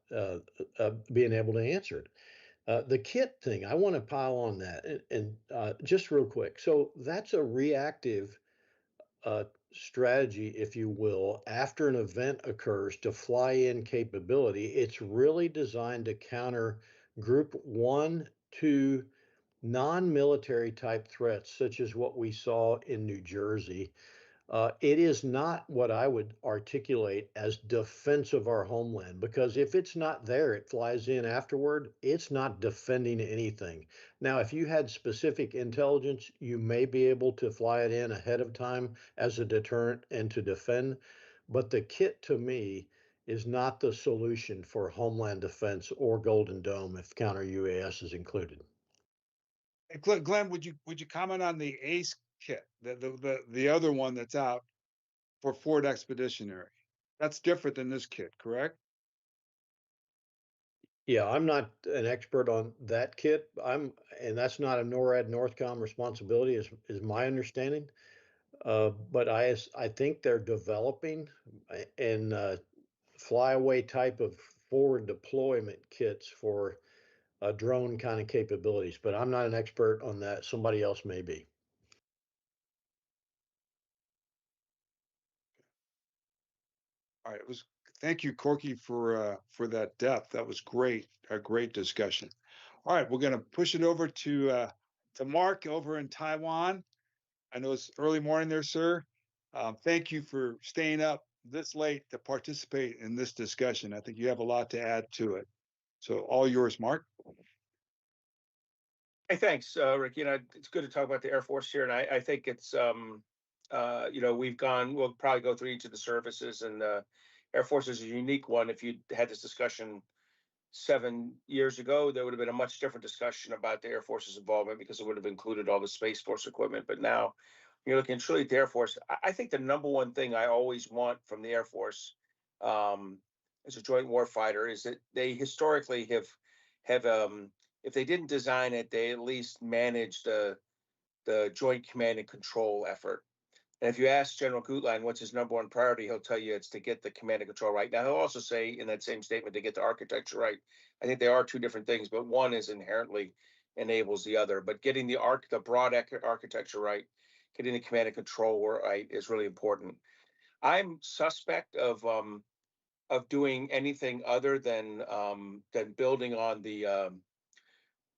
being able to answer it. The kit thing, I want to pile on that and just real quick. So that's a reactive strategy, if you will, after an event occurs to fly in capability. It's really designed to counter group 1, 2 non-military type threats, such as what we saw in New Jersey. It is not what I would articulate as defense of our homeland, because if it's not there, it flies in afterward. It's not defending anything. Now, if you had specific intelligence, you may be able to fly it in ahead of time as a deterrent and to defend. But the kit, to me, is not the solution for homeland defense or Golden Dome if counter UAS is included. Glenn, would you comment on the ACE kit, the other one that's out for Ford Expeditionary? That's different than this kit, correct? Yeah, I'm not an expert on that kit. And that's not a NORAD NORTHCOM responsibility, is my understanding. But I think they're developing in flyaway type of forward deployment kits for drone kind of capabilities. But I'm not an expert on that. Somebody else may be. All right, thank you, Corky, for that depth. That was great, a great discussion. All right, we're going to push it over to Mark over in Taiwan. I know it's early morning there, sir. Thank you for staying up this late to participate in this discussion. I think you have a lot to add to it. So all yours, Mark. Hey, thanks, Rick. It's good to talk about the Air Force here, and I think it's we'll probably go through each of the services, and Air Force is a unique one. If you had this discussion 7 years ago, there would have been a much different discussion about the Air Force's involvement because it would have included all the Space Force equipment. But now you're looking truly at the Air Force. I think the number one thing I always want from the Air Force as a joint warfighter is that they historically have if they didn't design it, they at least managed the joint command and control effort. And if you ask General Gutlein what's his number one priority, he'll tell you it's to get the command and control right. Now, he'll also say in that same statement to get the architecture right. I think they are two different things, but one is inherently enables the other. But getting the broad architecture right, getting the command and control right is really important. I'm suspect of doing anything other than building on the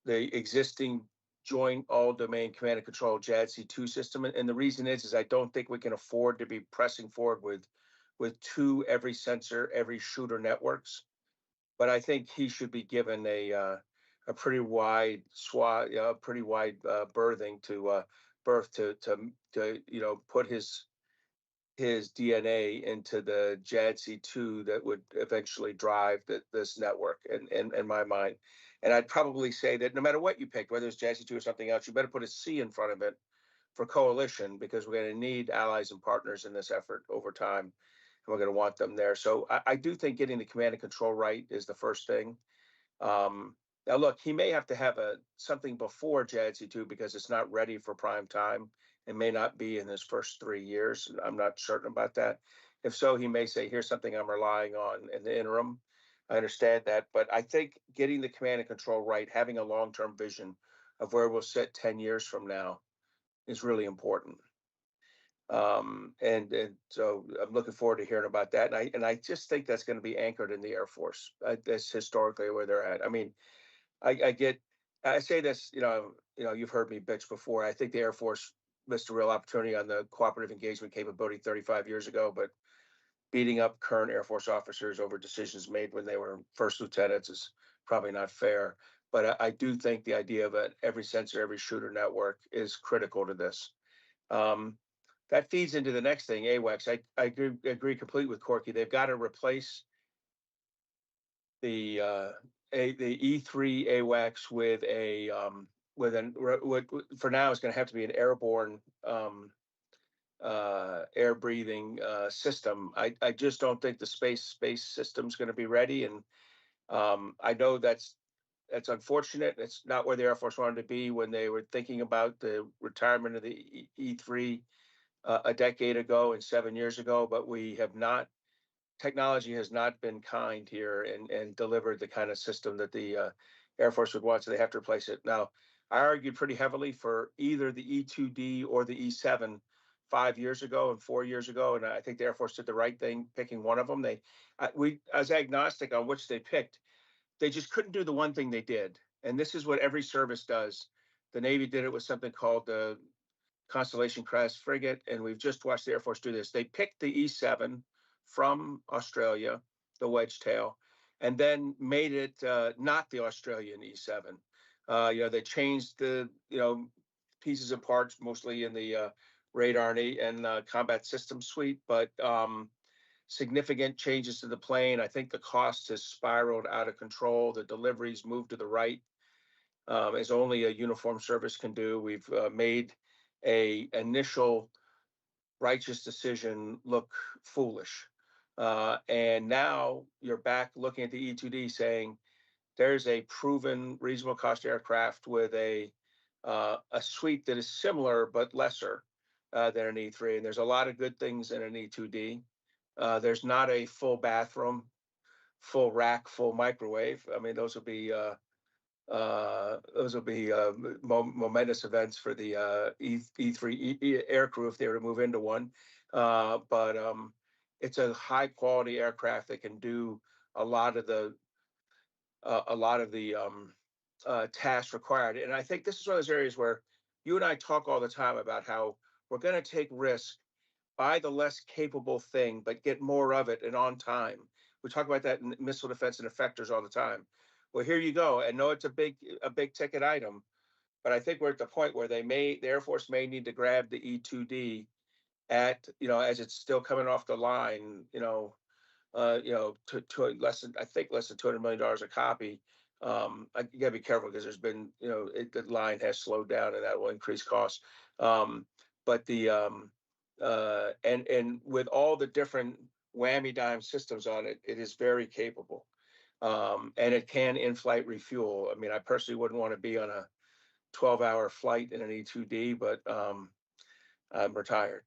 existing joint all-domain command and control JADC2 system. And the reason is I don't think we can afford to be pressing forward with two every sensor, every shooter networks. But I think he should be given a pretty wide swath, pretty wide berthing to put his DNA into the JADC2 that would eventually drive this network in my mind. And I'd probably say that no matter what you pick, whether it's JADC2 or something else, you better put a C in front of it for coalition, because we're going to need allies and partners in this effort over time, and we're going to want them there. So I do think getting the command and control right is the first thing. Now, look, he may have to have something before JADC2 because it's not ready for prime time. It may not be in his first 3 years. I'm not certain about that. If so, he may say, here's something I'm relying on in the interim. I understand that. But I think getting the command and control right, having a long-term vision of where we'll sit 10 years from now is really important. And so I'm looking forward to hearing about that. And I just think that's going to be anchored in the Air Force. That's historically where they're at. I mean, I say this, you've heard me bitch before. I think the Air Force missed a real opportunity on the cooperative engagement capability 35 years ago, but beating up current Air Force officers over decisions made when they were first lieutenants is probably not fair. But I do think the idea of every sensor, every shooter network is critical to this. That feeds into the next thing, AWACS. I agree completely with Corky. They've got to replace the E3 AWACS with for now it's going to have to be an airborne air breathing system. I just don't think the space system is going to be ready, and I know that's unfortunate. It's not where the Air Force wanted to be when they were thinking about the retirement of the E3 a decade ago and 7 years ago, but technology has not been kind here and delivered the kind of system that the Air Force would want, so they have to replace it. Now, I argued pretty heavily for either the E2D or the E7 5 years ago and 4 years ago, and I think the Air Force did the right thing picking one of them. I was agnostic on which they picked. They just couldn't do the one thing they did, and this is what every service does. The Navy did it with something called the Constellation class frigate, and we've just watched the Air Force do this. They picked the E7 from Australia, the Wedgetail, and then made it not the Australian E7. They changed the pieces and parts, mostly in the radar and combat system suite, but significant changes to the plane. I think the cost has spiraled out of control. The deliveries moved to the right, as only a uniform service can do. We've made a initial righteous decision look foolish. And now you're back looking at the E2D saying there's a proven reasonable cost aircraft with a suite that is similar but lesser than an E3. And there's a lot of good things in an E2D. There's not a full bathroom, full rack, full microwave. I mean, those will be momentous events for the E3 aircrew if they were to move into one. But it's a high quality aircraft that can do a lot of the tasks required. And I think this is one of those areas where you and I talk all the time about how we're going to take risk buy the less capable thing, but get more of it and on time. We talk about that in missile defense and effectors all the time. Well, here you go. And no, it's a big ticket item, but I think we're at the point where the Air Force may need to grab the E-2D at, as it's still coming off the line, to less than, I think less than $200 million a copy. I gotta be careful because there's been, the line has slowed down and that will increase costs. But and with all the different whammy dime systems on it, it is very capable. And it can in-flight refuel. I mean, I personally wouldn't want to be on a 12-hour flight in an E-2D, but I'm retired.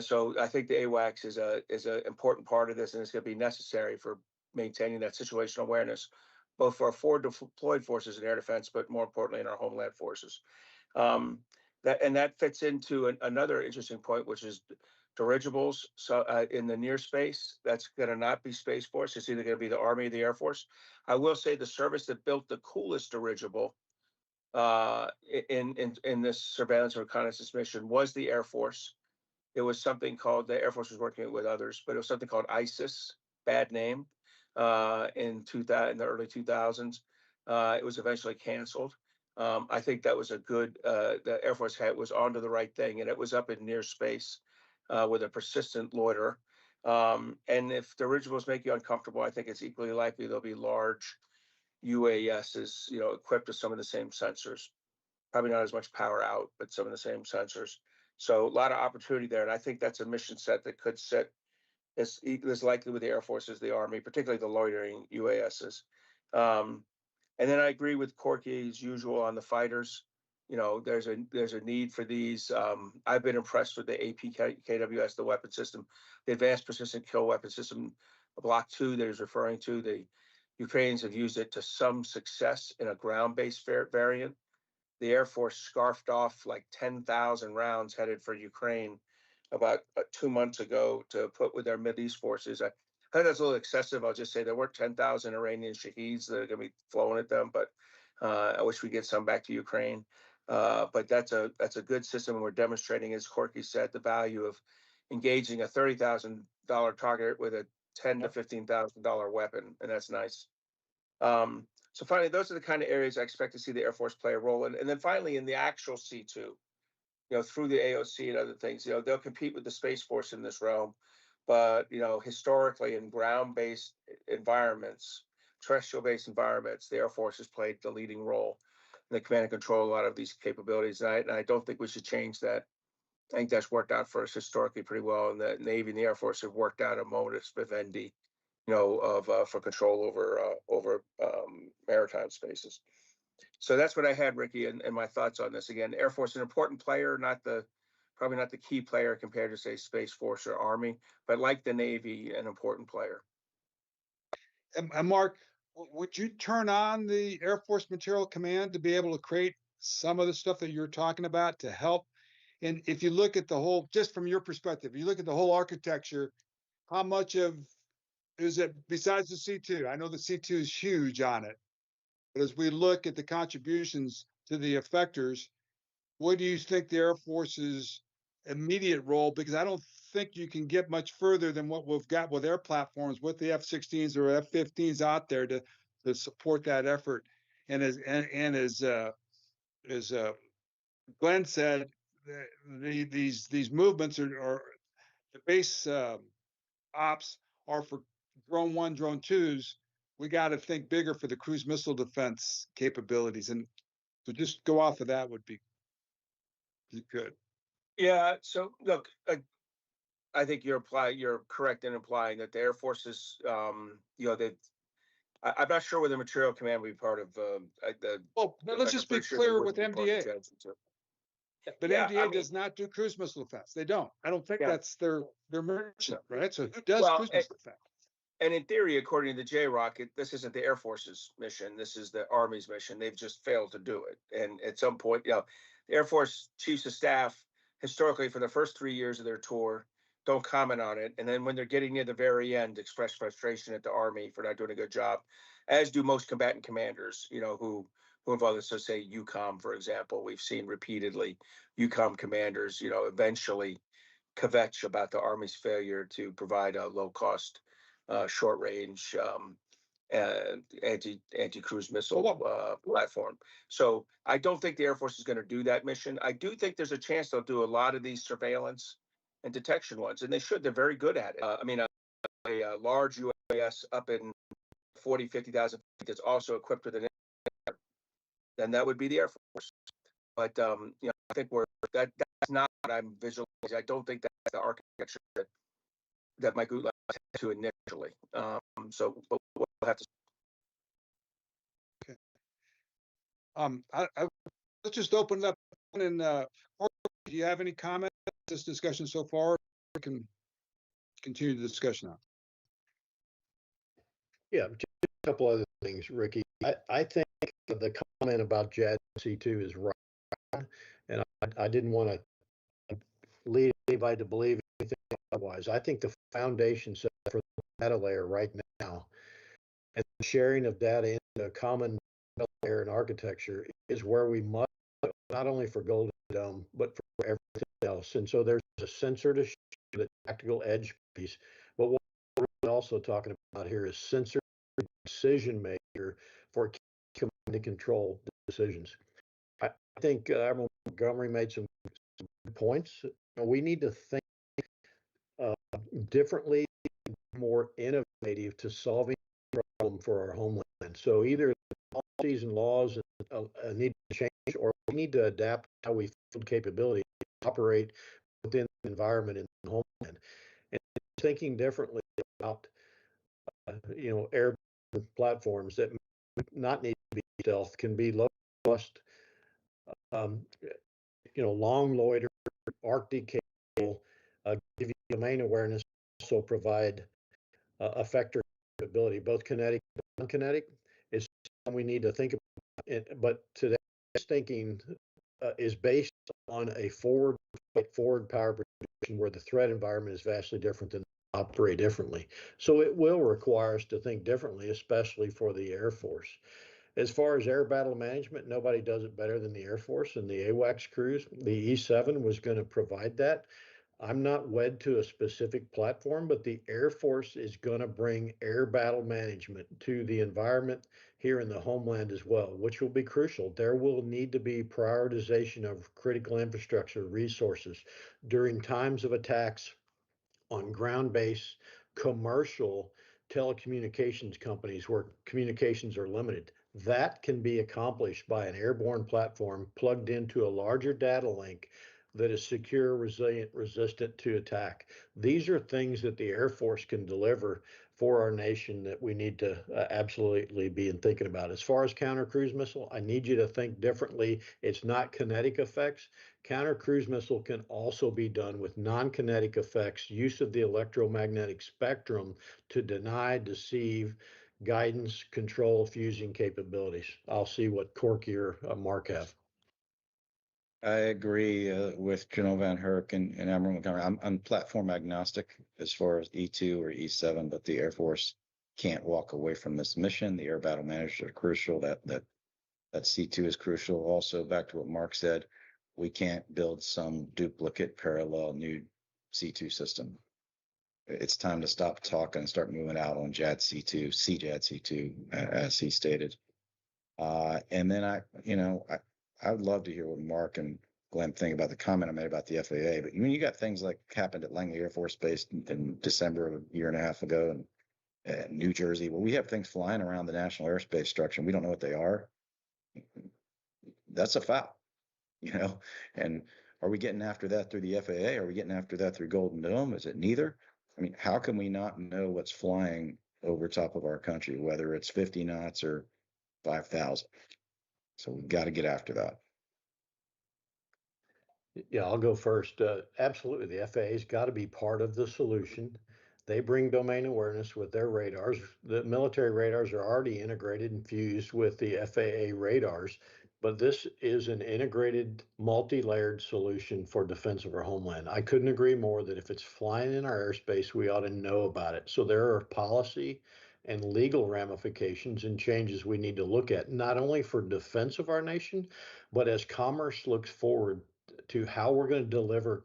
So I think the AWACS is an important part of this, and it's going to be necessary for maintaining that situational awareness, both for our forward deployed forces in air defense, but more importantly in our homeland forces. That fits into another interesting point, which is dirigibles. So in the near space, that's going to not be Space Force. It's either going to be the Army or the Air Force. I will say the service that built the coolest dirigible in this surveillance and reconnaissance mission was the Air Force. It was something called, the Air Force was working with others, but it was something called ISIS, bad name, in the early 2000s. It was eventually canceled. I think that was a good, the Air Force was onto the right thing, and it was up in near space with a persistent loiter. And if dirigibles make you uncomfortable, I think it's equally likely there'll be large UASs, equipped with some of the same sensors. Probably not as much power out, but some of the same sensors. So a lot of opportunity there. And I think that's a mission set that could sit as likely with the Air Force as the Army, particularly the loitering UASs. And then I agree with Corky as usual on the fighters. There's a need for these. I've been impressed with the APKWS, the weapon system, the Advanced Persistent Kill Weapon System, Block 2 that is referring to. The Ukrainians have used it to some success in a ground-based variant. The Air Force scarfed off like 10,000 rounds headed for Ukraine about 2 months ago to put with their Mideast forces. I think that's a little excessive. I'll just say there weren't 10,000 Iranian Shaheeds that are going to be flown at them, but I wish we get some back to Ukraine. But that's a good system, and we're demonstrating, as Corky said, the value of engaging a $30,000 target with a $10,000 to $15,000 weapon, and that's nice. So finally, those are the kind of areas I expect to see the Air Force play a role in. And then finally, in the actual C2, through the AOC and other things, they'll compete with the Space Force in this realm. But, historically in ground-based environments, terrestrial-based environments, the Air Force has played the leading role in the command and control a lot of these capabilities. And I don't think we should change that. I think that's worked out for us historically pretty well. And the Navy and the Air Force have worked out a modus vivendi, for control over maritime spaces. So that's what I had, Riki, and my thoughts on this. Again, Air Force, an important player, probably not the key player compared to, say, Space Force or Army, but like the Navy, an important player. And Mark, would you turn on the Air Force Material Command to be able to create some of the stuff that you're talking about to help? And if you look at the whole, just from your perspective, you look at the whole architecture, how much of is it besides the C2? I know the C2 is huge on it, but as we look at the contributions to the effectors, what do you think the Air Force's immediate role? Because I don't think you can get much further than what we've got with their platforms, with the F-16s or F-15s out there to support that effort. And as Glenn said, these movements are the base ops are for drone 1, drone 2s. We got to think bigger for the cruise missile defense capabilities, and so just go off of that would be good. Yeah. So look, I think you're correct in implying that the Air Force is, I'm not sure whether Material Command will be part of Well, let's just be clear with MDA. But Yeah, MDA does not do cruise missile defense. They don't. I don't think that's their mission, right? So who does cruise missile defense? And in theory, according to the JROC, this isn't the Air Force's mission. This is the Army's mission. They've just failed to do it. And at some point, the Air Force chiefs of staff, historically, for the first 3 years of their tour, don't comment on it. And then when they're getting near the very end, express frustration at the Army for not doing a good job, as do most combatant commanders, who involve us. So say EUCOM, for example, we've seen repeatedly EUCOM commanders, eventually kvetch about the Army's failure to provide a low-cost, short-range anti-cruise missile platform. So I don't think the Air Force is going to do that mission. I do think there's a chance they'll do a lot of these surveillance and detection ones, and they should. They're very good at it. I mean, a large UAS up in 40, 50,000 feet that's also equipped with an, then that would be the Air Force. But I think that's not what I'm visualizing. I don't think that's the architecture that Mike Gutlein had to initially. So but we'll have to. Okay. Let's just open it up. And do you have any comments on this discussion so far? We can continue the discussion now. Yeah, just a couple other things, Ricky. I think the comment about JADC2 is right, and I didn't want to lead anybody to believe anything otherwise. I think the foundation set for the data layer right now and the sharing of data into a common data layer and architecture is where we must go, not only for Golden Dome, but for everything else. And so there's a sensor to show the tactical edge piece. But what we're also talking about here is sensor decision maker for command and control decisions. I think Admiral Montgomery made some good points. We need to think differently, more innovative to solving the problem for our homeland. So either policies and laws need to change, or we need to adapt how we field capability to operate within the environment in the homeland. And thinking differently about air platforms that not need to be stealth can be low cost, long loiter, Arctic capable, give you domain awareness, also provide effector capability, both kinetic and non-kinetic, is something we need to think about. But today's thinking is based on a forward power projection where the threat environment is vastly different than operate differently. So it will require us to think differently, especially for the Air Force. As far as air battle management, nobody does it better than the Air Force and the AWACS crews. The E7 was going to provide that. I'm not wed to a specific platform, but the Air Force is going to bring air battle management to the environment here in the homeland as well, which will be crucial. There will need to be prioritization of critical infrastructure resources during times of attacks on ground-based commercial telecommunications companies where communications are limited. That can be accomplished by an airborne platform plugged into a larger data link that is secure, resilient, resistant to attack. These are things that the Air Force can deliver for our nation that we need to absolutely be thinking about. As far as counter cruise missile, I need you to think differently. It's not kinetic effects. Counter cruise missile can also be done with non-kinetic effects, use of the electromagnetic spectrum to deny, deceive, guidance, control, fusing capabilities. I'll see what Corky or Mark have. I agree with General VanHerck and Admiral Montgomery. I'm platform agnostic as far as E2 or E7, but the Air Force can't walk away from this mission. The air battle managers are crucial. That C2 is crucial. Also, back to what Mark said, we can't build some duplicate parallel new C2 system. It's time to stop talking and start moving out on JADC2, CJADC2, as he stated. And then I would love to hear what Mark and Glen think about the comment I made about the FAA. But when you got things like happened at Langley Air Force Base in December of a year and a half ago, and New Jersey, where we have things flying around the national airspace structure and we don't know what they are, that's a foul, And are we getting after that through the FAA? Are we getting after that through Golden Dome? Is it neither? I mean, how can we not know what's flying over top of our country, whether it's 50 knots or 5,000? So we've got to get after that. Yeah, I'll go first. Absolutely. The FAA's got to be part of the solution. They bring domain awareness with their radars. The military radars are already integrated and fused with the FAA radars, but this is an integrated, multi-layered solution for defense of our homeland. I couldn't agree more that if it's flying in our airspace, we ought to know about it. So there are policy and legal ramifications and changes we need to look at, not only for defense of our nation, but as commerce looks forward to how we're going to deliver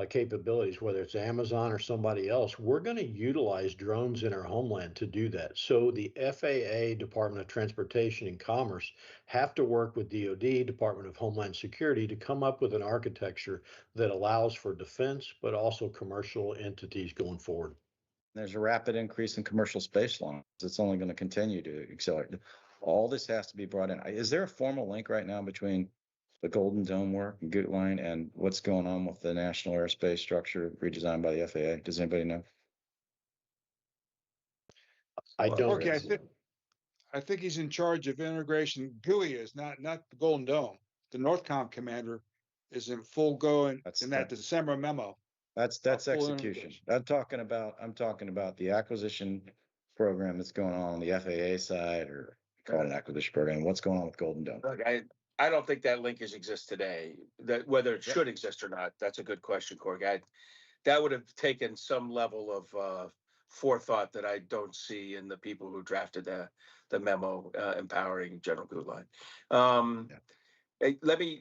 capabilities, whether it's Amazon or somebody else, we're going to utilize drones in our homeland to do that. So the FAA, Department of Transportation and Commerce, have to work with DoD, Department of Homeland Security, to come up with an architecture that allows for defense, but also commercial entities going forward. There's a rapid increase in commercial space launch. It's only going to continue to accelerate. All this has to be brought in. Is there a formal link right now between the Golden Dome work and Gutline and what's going on with the National Aerospace Structure redesigned by the FAA? Does anybody know? I don't. Okay, I think he's in charge of integration. GUI is not the Golden Dome. The Northcom commander is in full go in that December memo. That's execution. I'm talking about the acquisition program that's going on the FAA side, or call it an acquisition program. What's going on with Golden Dome? Look, I don't think that linkage exists today. That whether it should exist or not, that's a good question, Corey. That would have taken some level of forethought that I don't see in the people who drafted the memo empowering General Gutline. Hey,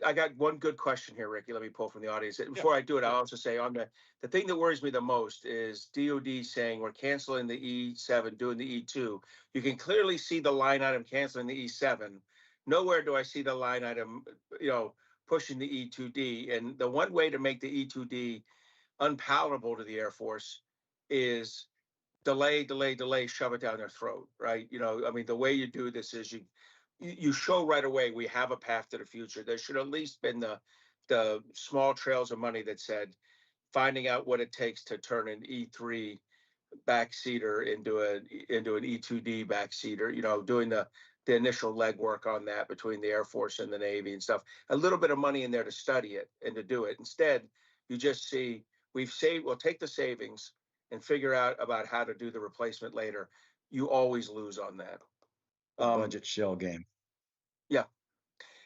I got one good question here, Ricky. Let me pull from the audience. Before I do it, I'll also say on the thing that worries me the most is DoD saying we're canceling the E7, doing the E2. You can clearly see the line item canceling the E7. Nowhere do I see the line item, pushing the E2D. And the one way to make the E2D unpalatable to the Air Force is delay, shove it down their throat, right? The way you do this is you show right away we have a path to the future. There should at least been the small trails of money that said finding out what it takes to turn an E3 backseater into an E2D backseater, doing the initial legwork on that between the Air Force and the Navy and stuff. A little bit of money in there to study it and to do it. Instead, you just see we'll take the savings and figure out about how to do the replacement later. You always lose on that. Budget shell game. Yeah.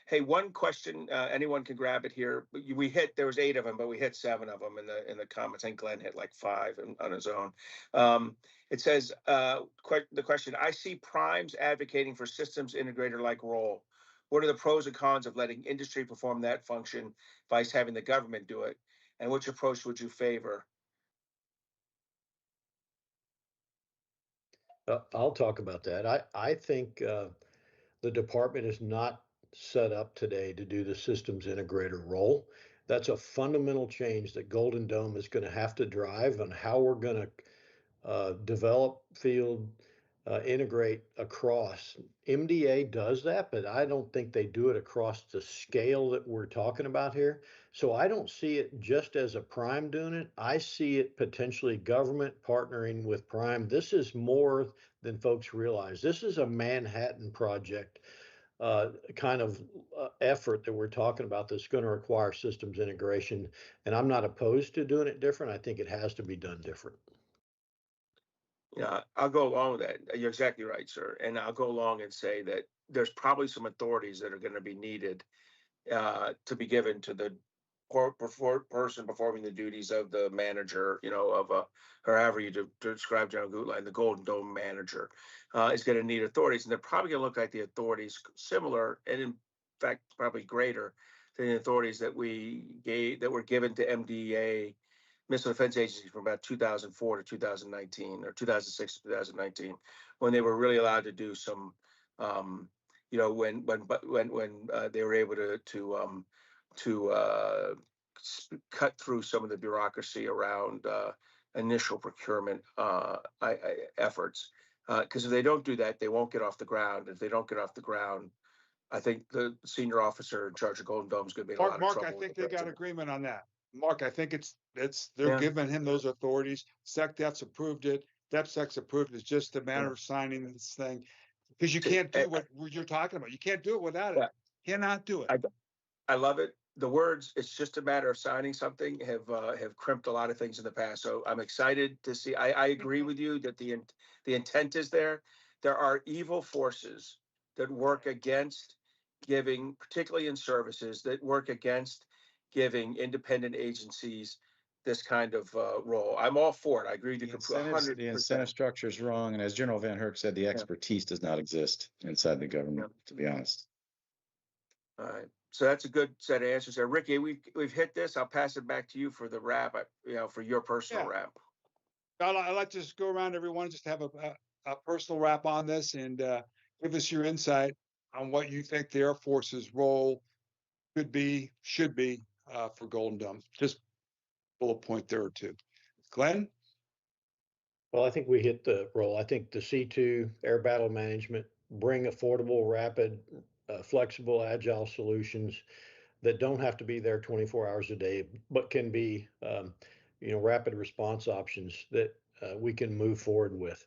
Hey, one question. Anyone can grab it here. There was 8 of them, but we hit 7 of them in the comments. I think Glen hit like 5 on his own. It says the question: I see primes advocating for systems integrator-like role. What are the pros and cons of letting industry perform that function versus having the government do it? And which approach would you favor? I'll talk about that. I think the department is not set up today to do the systems integrator role. That's a fundamental change that Golden Dome is going to have to drive on how we're going to develop, field, integrate across. MDA does that, but I don't think they do it across the scale that we're talking about here. So I don't see it just as a prime doing it. I see it potentially government partnering with prime. This is more than folks realize. This is a Manhattan project kind of effort that we're talking about that's going to require systems integration. And I'm not opposed to doing it different. I think it has to be done different. Yeah, I'll go along with that. You're exactly right, sir. And I'll go along and say that there's probably some authorities that are going to be needed to be given to the person performing the duties of the manager, of however you describe General Gutline, the Golden Dome manager, is going to need authorities. And they're probably going to look like the authorities similar, and in fact, probably greater than the authorities that were given to MDAA, Missile Defense Agency, from about 2004 to 2019, or 2006 to 2019, when they were really allowed to do some, when they were able to cut through some of the bureaucracy around initial procurement efforts. Because if they don't do that, they won't get off the ground. If they don't get off the ground, I think the senior officer in charge of Golden Dome is going to be in a lot of trouble. Mark, I think they got agreement on that. Mark, I think they're giving him those authorities. SecDef's approved it. DepSec's approved it. It's just a matter of signing this thing, because you can't do what you're talking about. You can't do it without it. Cannot do it. I love it. The words, it's just a matter of signing something, have crimped a lot of things in the past. So I'm excited to see. I agree with you that the intent is there. There are evil forces that work against giving, particularly in services, that work against giving independent agencies this kind of role. I'm all for it. I agree to 100%. The incentive structure is wrong. And as General VanHerck said, the expertise does not exist inside the government, to be honest. All right. So that's a good set of answers there. Riki, we've hit this. I'll pass it back to you for the wrap, for your personal Yeah. wrap. I'd like to just go around everyone, just have a personal wrap on this and give us your insight on what you think the Air Force's role could be, should be for Golden Dome. Just bullet point there or two. Glenn? Well, I think we hit the role. I think the C2 air battle management, bring affordable, rapid, flexible, agile solutions that don't have to be there 24 hours a day, but can be, rapid response options that we can move forward with.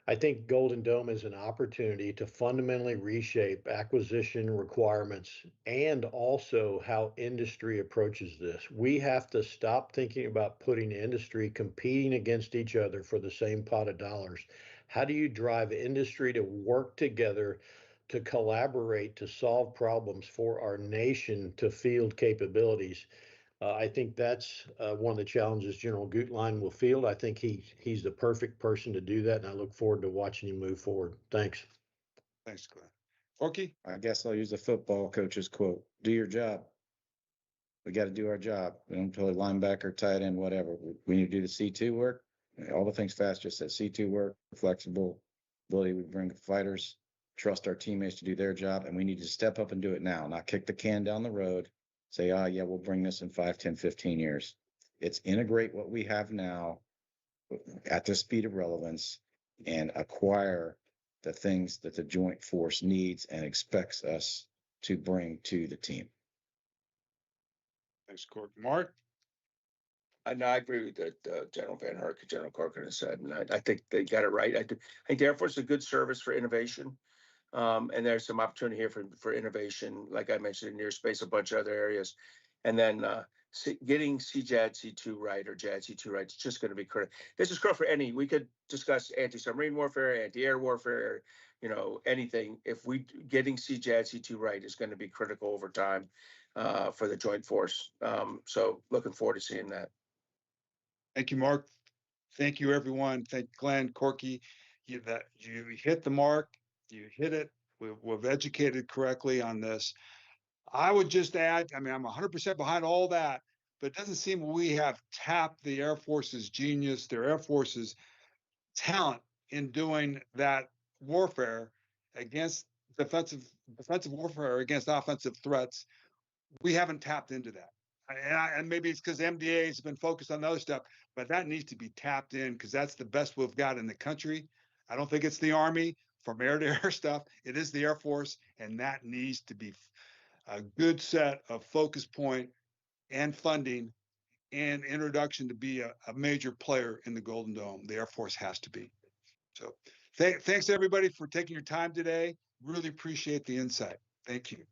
I think Golden Dome is an opportunity to fundamentally reshape acquisition requirements and also how industry approaches this. We have to stop thinking about putting industry competing against each other for the same pot of dollars. How do you drive industry to work together, to collaborate, to solve problems for our nation, to field capabilities? I think that's one of the challenges General Gutlein will field. I think he's the perfect person to do that, and I look forward to watching him move forward. Thanks. Thanks, Glenn. Corky? I guess I'll use a football coach's quote: "Do your job. We got to do our job. We don't play linebacker, tight end, whatever. We need to do the C2 work. All the things Fast just said: C2 work, flexible, ability we bring fighters, trust our teammates to do their job, and we need to step up and do it now, not kick the can down the road. Say, yeah, we'll bring this in 5, 10, 15 years. It's integrate what we have now at the speed of relevance and acquire the things that the joint force needs and expects us to bring to the team." Thanks, Corky. Mark? And I agree with that, General VanHerck and General Corcoran has said, and I think they got it right. I think the Air Force is a good service for innovation. And there's some opportunity here for innovation, like I mentioned, in near space, a bunch of other areas. And then getting CJAD C2 right, or JAD C2 right, it's just going to be critical. This is critical for we could discuss anti-submarine warfare, anti-air warfare, anything. Getting CJAD C2 right is going to be critical over time for the joint force. So looking forward to seeing that. Thank you, Mark. Thank you, everyone. Thank Glenn, Corky. You hit the mark. You hit it. We've educated correctly on this. I would just add, I'm 100% behind all that, but it doesn't seem we have tapped the Air Force's genius, their Air Force's talent in doing that warfare against defensive warfare against offensive threats. We haven't tapped into that. And maybe it's because MDAA has been focused on other stuff, but that needs to be tapped in because that's the best we've got in the country. I don't think it's the Army from air to air stuff. It is the Air Force, and that needs to be a good set of focus point and funding and introduction to be a major player in the Golden Dome. The Air Force has to be. So thanks everybody for taking your time today. Really appreciate the insight. Thank you.